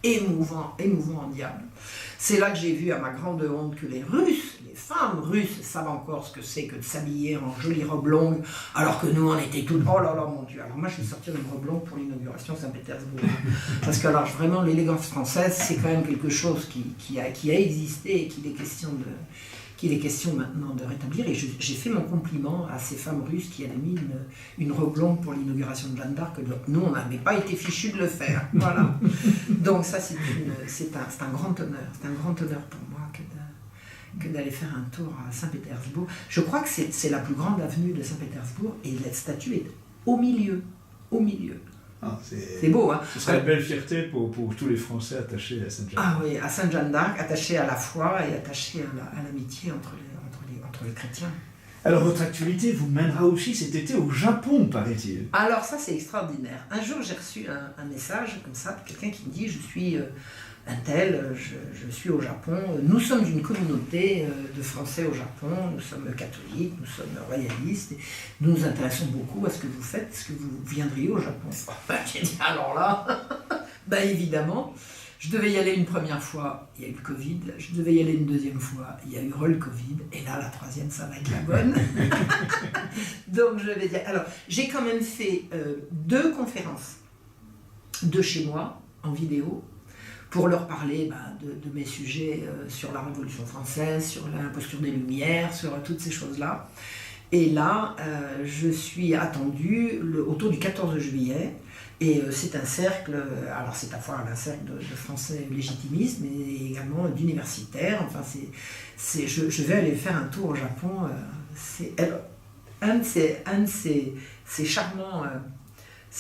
émouvant en diable. C'est là que j'ai vu à ma grande honte que les femmes russes savent encore ce que c'est que de s'habiller en jolie robe longue, alors que nous on était toutes, oh là là mon Dieu. Alors moi je vais sortir une robe longue pour l'inauguration Saint-Pétersbourg. Parce que alors vraiment l'élégance française c'est quand même quelque chose qui a existé et qu'il est question maintenant de rétablir. Et j'ai fait mon compliment à ces femmes russes qui avaient mis une robe longue pour l'inauguration de Jeanne d'Arc. Nous, on n'avait pas été fichus de le faire. Voilà. Donc ça, c'est un grand honneur. C'est un grand honneur pour moi que d'aller faire un tour à Saint-Pétersbourg. Je crois que c'est la plus grande avenue de Saint-Pétersbourg et la statue est au milieu. Ah, c'est beau, hein. Ce serait une belle fierté pour tous les Français attachés à Sainte-Jeanne d'Arc. Ah oui, à Sainte-Jeanne d'Arc, attachés à la foi et attachés à l'amitié entre les chrétiens. Alors votre actualité vous mènera aussi cet été au Japon, paraît-il. Alors ça c'est extraordinaire. Un jour j'ai reçu un message comme ça de quelqu'un qui me dit je suis un tel, je suis au Japon. Nous sommes une communauté de Français au Japon, nous sommes catholiques, nous sommes royalistes, et nous nous intéressons beaucoup à ce que vous faites, est-ce que vous viendriez au Japon? J'ai dit alors là, évidemment. Je devais y aller une première fois, il y a eu le Covid, je devais y aller une deuxième fois, il y a eu le Covid, et là la troisième ça va être la bonne. Donc je vais dire, alors j'ai quand même fait 2 conférences de chez moi en vidéo, pour leur parler de mes sujets sur la Révolution française, sur l'imposture des Lumières, sur toutes ces choses-là. Et là, je suis attendue autour du 14 juillet, et c'est un cercle, alors c'est à la fois un cercle de français légitimistes, mais également d'universitaires. Enfin, je vais aller faire un tour au Japon. Un de ces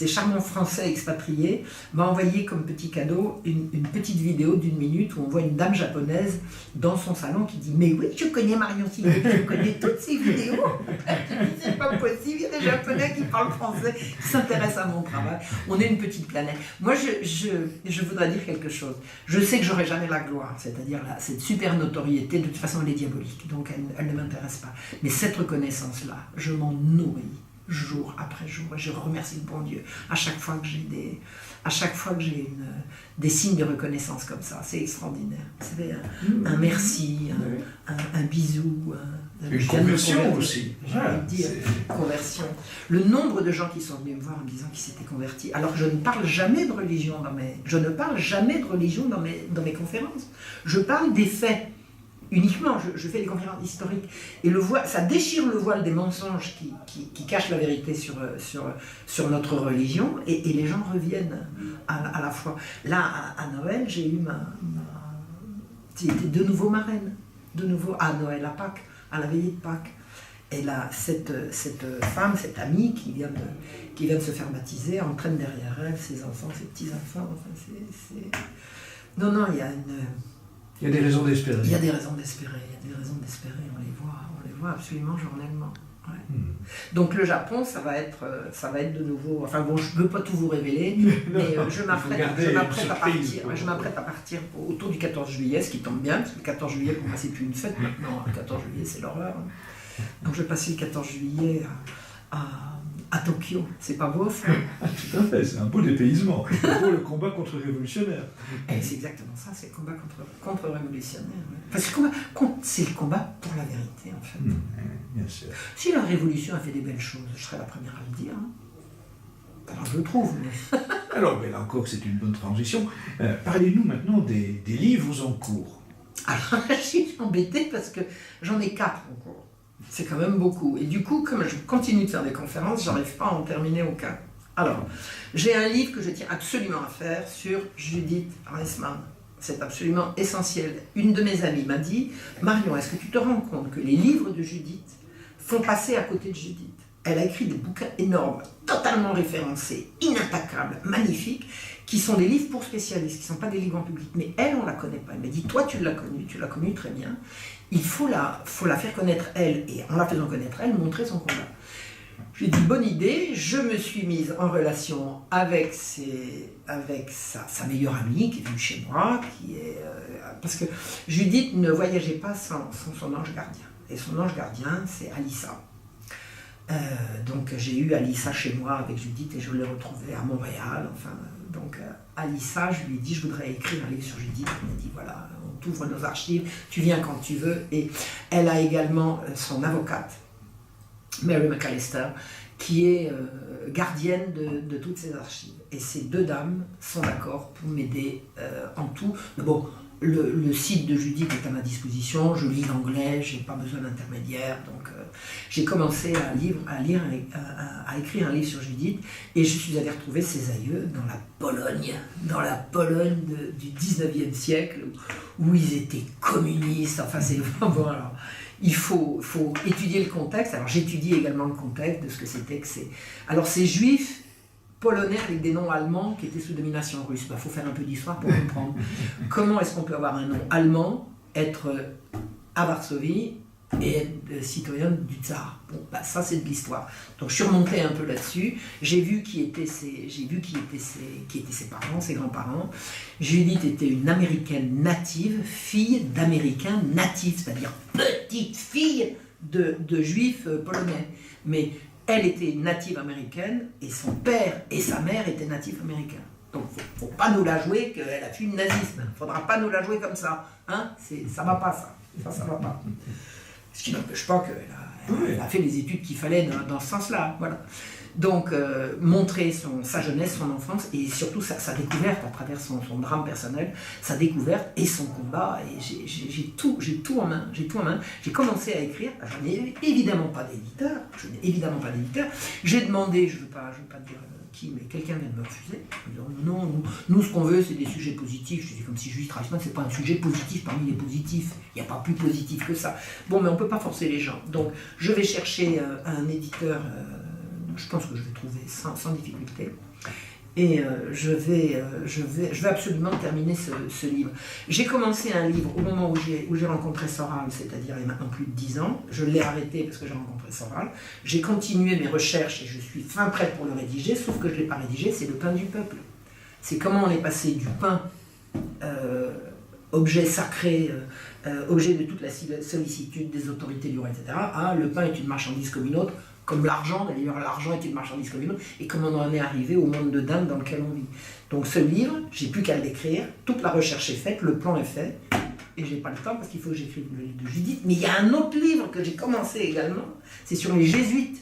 charmants Français expatriés m'a envoyé comme petit cadeau une petite vidéo d'1 minute où on voit une dame japonaise dans son salon qui dit « Mais oui, je connais Marion Sinépi, je connais toutes ces vidéos. » C'est pas possible, il y a des Japonais qui parlent français, qui s'intéressent à mon travail. On est une petite planète. Moi, je voudrais dire quelque chose. Je sais que j'aurai jamais la gloire, c'est-à-dire cette super notoriété, de toute façon elle est diabolique, donc elle ne m'intéresse pas. Mais cette reconnaissance-là, je m'en nourris jour après jour, et je remercie le bon Dieu à chaque fois que j'ai des signes de reconnaissance comme ça. C'est extraordinaire. C'est un merci, un bisou, une conversion aussi. J'ai envie de dire conversion. Le nombre de gens qui sont venus me voir en me disant qu'ils s'étaient convertis, alors que je ne parle jamais de religion dans mes conférences. Je parle des faits. Uniquement, je fais des conférences historiques. Et ça déchire le voile des mensonges qui cachent la vérité sur notre religion, et les gens reviennent à la foi. Là, à Noël, j'ai eu j'étais de nouveau marraine, de nouveau à Noël, à Pâques, à la veillée de Pâques. Et là, cette femme, cette amie qui vient de se faire baptiser, entraîne derrière elle ses enfants, ses petits-enfants. Enfin, Non, il y a Il y a des raisons d'espérer. Il y a des raisons d'espérer, on les voit absolument journellement. Ouais. Donc le Japon, ça va être de nouveau. Enfin bon, je ne peux pas tout vous révéler, mais je m'apprête à partir autour du 14 juillet, ce qui tombe bien, parce que le 14 juillet, pour moi, c'est plus une fête maintenant. Le 14 juillet, c'est l'horreur. Donc je vais passer le 14 juillet à Tokyo. C'est pas beau, ça? Tout à fait, c'est un beau dépaysement. Pour le combat contre-révolutionnaire. Et c'est exactement ça, c'est le combat contre-révolutionnaire. Ouais. Enfin, c'est le combat pour la vérité, en fait. Bien sûr. Si la révolution a fait des belles choses, je serais la première à le dire. Alors je le trouve, mais... Alors, mais là encore, c'est une bonne transition. Parlez-nous maintenant des livres en cours. Alors là, je suis embêtée parce que j'en ai 4 en cours. C'est quand même beaucoup. Et du coup, comme je continue de faire des conférences, j'arrive pas à en terminer aucun. Alors, j'ai un livre que je tiens absolument à faire sur Judith Reisman. c'est absolument essentiel. Une de mes amies m'a dit, Marion, est-ce que tu te rends compte que les livres de Judith font passer à côté de Judith? Elle a écrit des bouquins énormes, totalement référencés, inattaquables, magnifiques, qui sont des livres pour spécialistes, qui ne sont pas des livres en public. Mais elle, on ne la connaît pas. Elle m'a dit, toi, tu l'as connue très bien. Il faut la faire connaître, elle, et en la faisant connaître, elle, montrer son combat. Je lui ai dit, bonne idée, je me suis mise en relation avec sa meilleure amie qui est venue chez moi, parce que Judith ne voyageait pas sans son ange gardien. Et son ange gardien, c'est Alissa. Donc j'ai eu Alissa chez moi avec Judith et je l'ai retrouvée à Montréal. Donc Alissa, je lui ai dit, je voudrais écrire un livre sur Judith. Elle m'a dit, voilà, on t'ouvre nos archives, tu viens quand tu veux. Et elle a également son avocate, Mary McAllister, qui est gardienne de toutes ces archives. Et ces deux dames sont d'accord pour m'aider en tout. Mais bon, le site de Judith est à ma disposition, je lis l'anglais, je n'ai pas besoin d'intermédiaire. Donc j'ai commencé à écrire un livre sur Judith et je suis allée retrouver ses aïeux dans la Pologne du 19e siècle où ils étaient communistes. Enfin, c'est vraiment... Alors, il faut étudier le contexte. Alors j'étudie également le contexte de ce que c'était que c'est. Alors ces juifs polonais avec des noms allemands qui étaient sous domination russe. Il faut faire un peu d'histoire pour comprendre. Comment est-ce qu'on peut avoir un nom allemand, être à Varsovie et être citoyen du tsar? Bon, ça c'est de l'histoire. Donc je suis remontée un peu là-dessus. J'ai vu qui étaient ses parents, ses grands-parents. Judith était une américaine native, fille d'américains natifs, c'est-à-dire petite fille de juifs polonais. Mais elle était native américaine et son père et sa mère étaient natifs américains. Donc il ne faut pas nous la jouer qu'elle a fui le nazisme. Il ne faudra pas nous la jouer comme ça. Hein, ça ne va pas, ça. Ça ne va pas. Ce qui n'empêche pas qu'elle a fait les études qu'il fallait dans ce sens-là. Voilà. Donc, montrer sa jeunesse, son enfance, et surtout sa découverte à travers son drame personnel, sa découverte et son combat. Et j'ai tout en main. J'ai commencé à écrire. Je n'ai évidemment pas d'éditeur. J'ai demandé, je ne veux pas dire qui, mais quelqu'un vient de me refuser. Non, nous ce qu'on veut, c'est des sujets positifs. Je dis comme si Judith Reisman, c'est pas un sujet positif parmi les positifs. Il n'y a pas plus positif que ça. Bon, mais on ne peut pas forcer les gens. Donc, je vais chercher un éditeur. Je pense que je vais trouver sans difficulté. Et je vais absolument terminer ce livre. J'ai commencé un livre au moment où j'ai rencontré Soral, c'est-à-dire il y a maintenant plus de 10 ans. Je l'ai arrêté parce que j'ai rencontré Soral. J'ai continué mes recherches et je suis fin prête pour le rédiger, sauf que je ne l'ai pas rédigé, c'est le pain du peuple. C'est comment on est passé du pain, objet sacré, objet de toute la sollicitude des autorités du roi, etc., à le pain est une marchandise comme une autre, comme l'argent, d'ailleurs l'argent est une marchandise comme une autre, et comment on en est arrivé au monde de dingue dans lequel on vit. Donc ce livre, j'ai plus qu'à l'écrire, toute la recherche est faite, le plan est fait, et j'ai pas le temps parce qu'il faut que j'écrive le livre de Judith. Mais il y a un autre livre que j'ai commencé également, c'est sur les jésuites,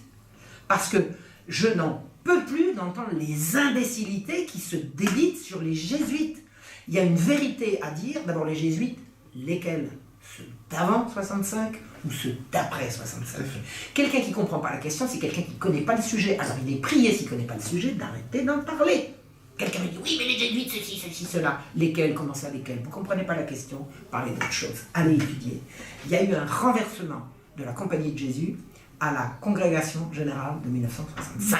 parce que je n'en peux plus d'entendre les imbécilités qui se débitent sur les jésuites. Il y a une vérité à dire, d'abord les jésuites, lesquels? Ceux d'avant 65 ou ceux d'après 65. Quelqu'un qui ne comprend pas la question, c'est quelqu'un qui ne connaît pas le sujet. Alors il est prié, s'il ne connaît pas le sujet, d'arrêter d'en parler. Quelqu'un me dit, oui, mais les jésuites, ceci, cela. Lesquels? Comment ça, lesquels? Vous ne comprenez pas la question? Parlez d'autre chose. Allez étudier. Il y a eu un renversement de la Compagnie de Jésus à la Congrégation Générale de 1965.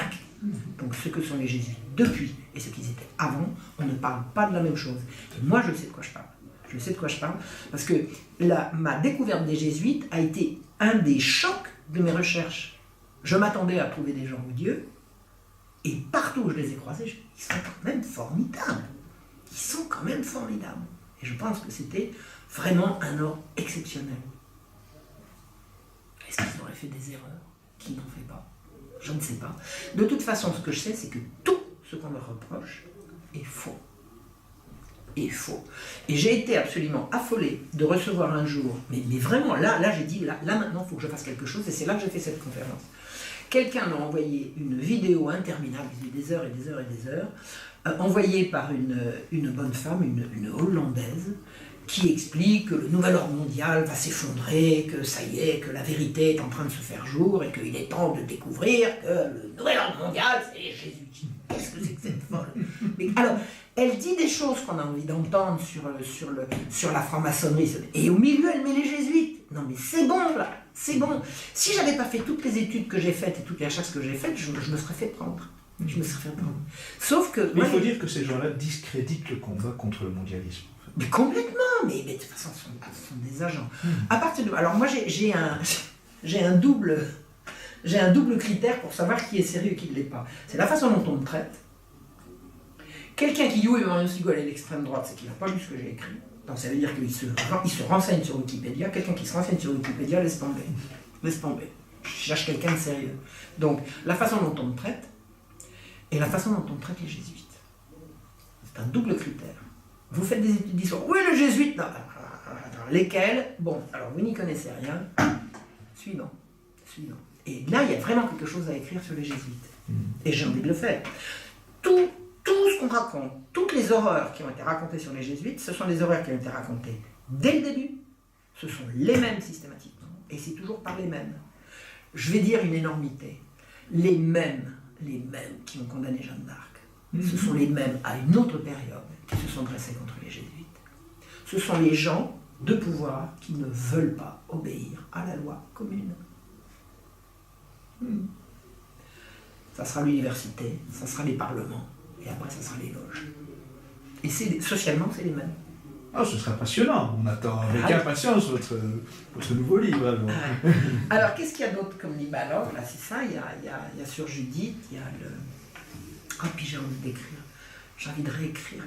Donc ce que sont les jésuites depuis et ce qu'ils étaient avant, on ne parle pas de la même chose. Et moi, je sais de quoi je parle. Je sais de quoi je parle, parce que ma découverte des jésuites a été un des chocs de mes recherches. Je m'attendais à trouver des gens odieux, et partout où je les ai croisés, ils sont quand même formidables. Et je pense que c'était vraiment un ordre exceptionnel. Est-ce qu'ils auraient fait des erreurs? Qui n'en fait pas? Je ne sais pas. De toute façon, ce que je sais, c'est que tout ce qu'on leur reproche est faux. Et j'ai été absolument affolée de recevoir un jour, mais vraiment, là j'ai dit, là maintenant, il faut que je fasse quelque chose, et c'est là que j'ai fait cette conférence. Quelqu'un m'a envoyé une vidéo interminable, des heures et des heures et des heures, envoyée par une bonne femme, une Hollandaise, qui explique que le nouvel ordre mondial va s'effondrer, que ça y est, que la vérité est en train de se faire jour, et qu'il est temps de découvrir que le nouvel ordre mondial, c'est les jésuites. Qu'est-ce que c'est que cette folle? Mais alors, Elle dit des choses qu'on a envie d'entendre sur la franc-maçonnerie. Et au milieu, elle met les jésuites. Non mais c'est bon là, c'est bon. Si j'avais pas fait toutes les études que j'ai faites et toutes les recherches que j'ai faites, je me serais fait prendre. Sauf que... Mais il faut dire que ces gens-là discréditent le combat contre le mondialisme. Mais complètement, mais de toute façon, ce sont des agents. À partir de... Alors moi, j'ai un double critère pour savoir qui est sérieux et qui ne l'est pas. C'est la façon dont on me traite. Quelqu'un qui dit oui, Marion Sigol est l'extrême droite, c'est qu'il n'a pas lu ce que j'ai écrit. Donc ça veut dire qu'il se renseigne sur Wikipédia. Quelqu'un qui se renseigne sur Wikipédia, laisse tomber. Laisse tomber. Je cherche quelqu'un de sérieux. Donc la façon dont on me traite et la façon dont on traite les jésuites. C'est un double critère. Vous faites des études d'histoire. Oui, le jésuite, non. Lesquels? Bon, alors vous n'y connaissez rien. Suivant. Et là, il y a vraiment quelque chose à écrire sur les jésuites. Et j'ai envie de le faire. Tout ce qu'on raconte, toutes les horreurs qui ont été racontées sur les jésuites, ce sont des horreurs qui ont été racontées dès le début. Ce sont les mêmes systématiquement. Et c'est toujours par les mêmes. Je vais dire une énormité. Les mêmes qui ont condamné Jeanne d'Arc. Ce sont les mêmes à une autre période qui se sont dressés contre les jésuites. Ce sont les gens de pouvoir qui ne veulent pas obéir à la loi commune. Ça sera l'université, ça sera les parlements, et après ça sera les loges. Et socialement, c'est les mêmes. Ah, ce sera passionnant. On attend avec impatience votre nouveau livre. Alors, qu'est-ce qu'il y a d'autre comme livre? Alors, là, c'est ça, il y a sur Judith, il y a le... Ah, puis j'ai envie d'écrire. J'ai envie de réécrire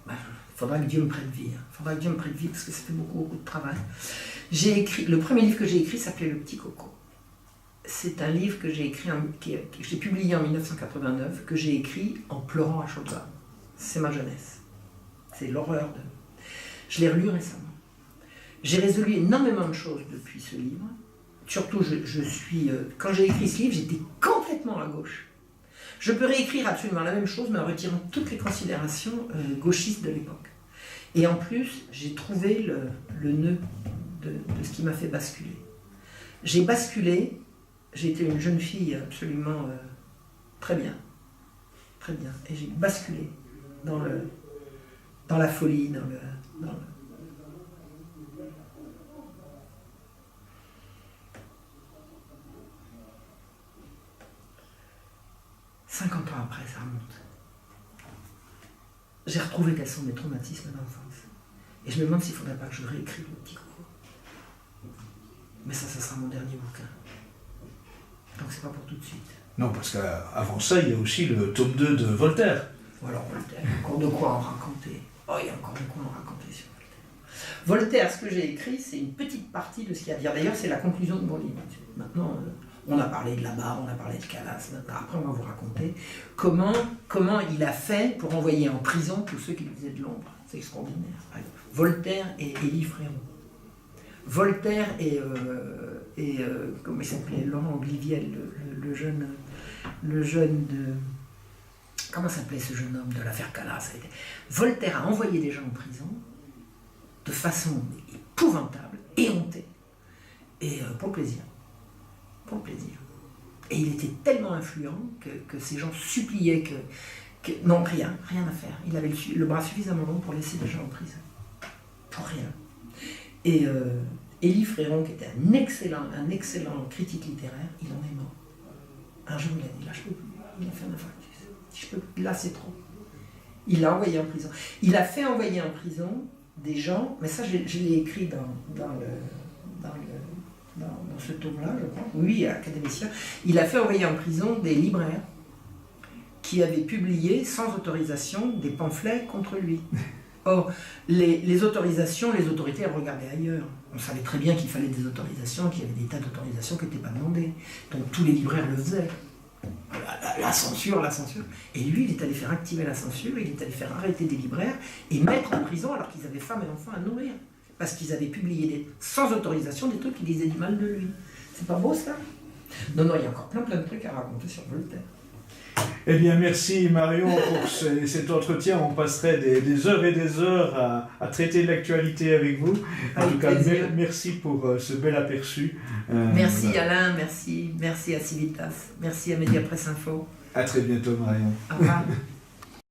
il faudra que Dieu me prenne vie. Faudra que Dieu me prenne vie parce que ça fait beaucoup de travail. Le premier livre que j'ai écrit s'appelait Le Petit Coco. C'est un livre que j'ai écrit, que j'ai publié en 1989, que j'ai écrit en pleurant à chaudes larmes. C'est ma jeunesse. C'est l'horreur de... Je l'ai relu récemment. J'ai résolu énormément de choses depuis ce livre. Surtout, quand j'ai écrit ce livre, j'étais complètement à gauche. Je peux réécrire absolument la même chose, mais en retirant toutes les considérations gauchistes de l'époque. Et en plus, j'ai trouvé le nœud de ce qui m'a fait basculer. J'ai basculé, j'ai été une jeune fille absolument très bien, et j'ai basculé dans la folie, dans le... 50 ans après, ça remonte. J'ai retrouvé quels sont mes traumatismes d'enfance. Et je me demande s'il ne faudrait pas que je réécrive Le Petit Coco. Mais ça sera mon dernier bouquin. Donc c'est pas pour tout de suite. Non, parce qu'avant ça, il y a aussi le tome 2 de Voltaire. Alors Voltaire, encore de quoi en raconter. Oh, il y a encore de quoi en raconter sur Voltaire. Voltaire, ce que j'ai écrit, c'est une petite partie de ce qu'il y a à dire. D'ailleurs, c'est la conclusion de mon livre. Maintenant... on a parlé de la barre, on a parlé de Calas. Après, on va vous raconter comment il a fait pour envoyer en prison tous ceux qui lui faisaient de l'ombre. C'est extraordinaire. Alors, Voltaire et Élie Fréron. Voltaire et comment il s'appelait, Laurent Gliviel, le jeune de... Comment s'appelait ce jeune homme de l'affaire Calas? Voltaire a envoyé des gens en prison de façon épouvantable, éhontée, et pour le plaisir. Pour le plaisir. Et il était tellement influent que ces gens suppliaient que... Non, rien à faire. Il avait le bras suffisamment long pour laisser des gens en prison. Pour rien. Et Élie Fréron, qui était un excellent critique littéraire, il en est mort. Un jour, il a dit, là, je peux plus. Il a fait un infarctus. Là, c'est trop. Il l'a envoyé en prison. Il a fait envoyer en prison des gens, mais ça, je l'ai écrit dans ce tome-là, je crois, oui, académicien, il a fait envoyer en prison des libraires qui avaient publié sans autorisation des pamphlets contre lui. Or, les autorisations, les autorités regardaient ailleurs. On savait très bien qu'il fallait des autorisations, qu'il y avait des tas d'autorisations qui n'étaient pas demandées. Donc tous les libraires le faisaient. La censure. Et lui, il est allé faire activer la censure, il est allé faire arrêter des libraires et mettre en prison alors qu'ils avaient femmes et enfants à nourrir. Parce qu'ils avaient publié sans autorisation des trucs qui disaient du mal de lui. C'est pas beau ça? Non, il y a encore plein de trucs à raconter sur Voltaire. Eh bien, merci Marion pour cet entretien. On passerait des heures et des heures à traiter de l'actualité avec vous. En tout cas, merci pour ce bel aperçu. Merci Alain, merci à Civitas, merci à Mediapresse Info. À très bientôt Marion. Au revoir.